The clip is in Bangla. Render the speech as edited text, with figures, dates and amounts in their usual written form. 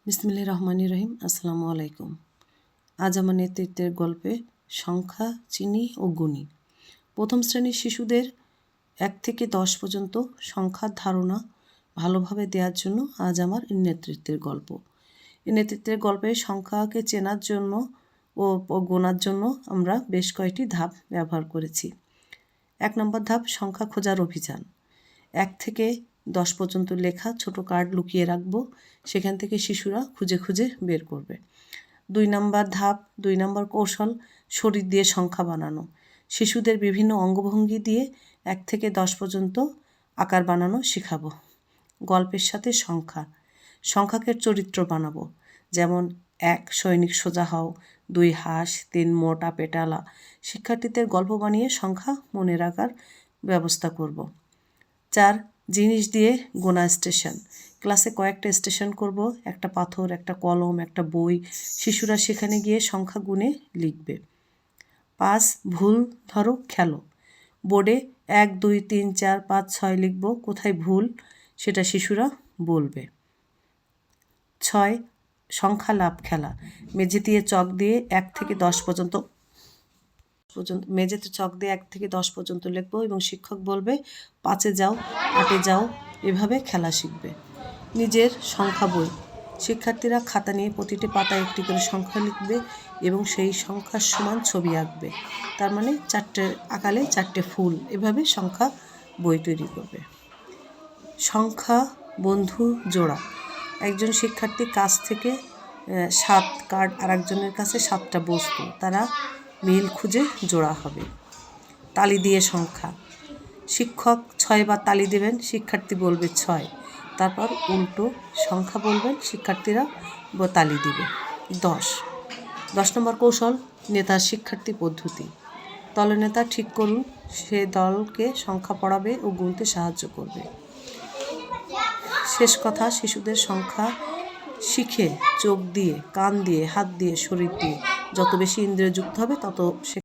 বিসমিল্লাহির রহমানির রহিম। আসসালামু আলাইকুম। আজ আমার নেতৃত্বের গল্পে সংখ্যা, চিনি ও গুণী। প্রথম শ্রেণীর শিশুদের 1 থেকে 10 পর্যন্ত সংখ্যার ধারণা ভালোভাবে দেওয়ার জন্য আজ আমার নেতৃত্বের গল্প। এই নেতৃত্বের গল্পে সংখ্যাকে চেনার জন্য ও গোনার জন্য আমরা বেশ কয়েকটি ধাপ ব্যবহার করেছি। 1 নম্বর ধাপ, সংখ্যা খোঁজার অভিযান। 1 থেকে 10 পর্যন্ত লেখা ছোট কার্ড লুকিয়ে রাখবো, সেখান থেকে শিশুরা খুঁজে খুঁজে বের করবে। 2 নম্বর ধাপ, 2 নম্বর কৌশল, শরীর দিয়ে সংখ্যা বানানো। শিশুদের বিভিন্ন অঙ্গভঙ্গি দিয়ে 1 থেকে 10 পর্যন্ত আকার বানানো শেখাবো। গল্পের সাথে সংখ্যা, সংখ্যাকে চরিত্র বানাবো। যেমন 1 সৈনিক সোজা হও, 2 হাঁস, 3 মোটা পেটালা। শিক্ষার্থীদের গল্প বানিয়ে সংখ্যা মনে রাখার ব্যবস্থা করব। 4 জিনিস দিয়ে গোনা স্টেশন। ক্লাসে কয়েকটা স্টেশন করব, একটা পাথর, একটা কলম, একটা বই। শিশুরা সেখানে গিয়ে সংখ্যা গুনে লিখবে। 5 ভুল ধরো খেলো। বোর্ডে 1 2 3 4 5 6 লিখব, কোথায় ভুল সেটা শিশুরা বলবে। 6 সংখ্যা লাভ খেলা। মেঝে দিয়ে চক দিয়ে 1 থেকে 10 পর্যন্ত মেঝেতে চক দিয়ে 1 থেকে 10 পর্যন্ত লিখবো এবং শিক্ষক বলবে 5-এ যাও, 8-এ যাও, এভাবে খেলা শিখবে। নিজের সংখ্যা বই। শিক্ষার্থীরা খাতা নিয়ে প্রতিটি পাতায় একটি করে সংখ্যা লিখবে এবং সেই সংখ্যার সমান ছবি আঁকবে। তার মানে 4টে আঁকালে 4টে ফুল, এভাবে সংখ্যা বই তৈরি করবে। সংখ্যা বন্ধু জোড়া। একজন শিক্ষার্থীর কাছ থেকে 7 কার্ড আর একজনের কাছে 7টা বস্তু, তারা মিল খুঁজে জোড়া হবে। তালি দিয়ে সংখ্যা। শিক্ষক 6 বার তালি দেবেন, শিক্ষার্থী বলবে 6, তারপর উল্টো সংখ্যা বলবেন, শিক্ষার্থীরা তালি দিবে। 10 নম্বর কৌশল, নেতা শিক্ষার্থী পদ্ধতি। দলনেতা ঠিক করুন, সে দলকে সংখ্যা পড়াবে ও গুনতে সাহায্য করবে। শেষ কথা, শিশুদের সংখ্যা শিখে চোখ দিয়ে, কান দিয়ে, হাত দিয়ে, শরীর দিয়ে যত বেশি ইন্দ্রিয়যুক্ত হবে তত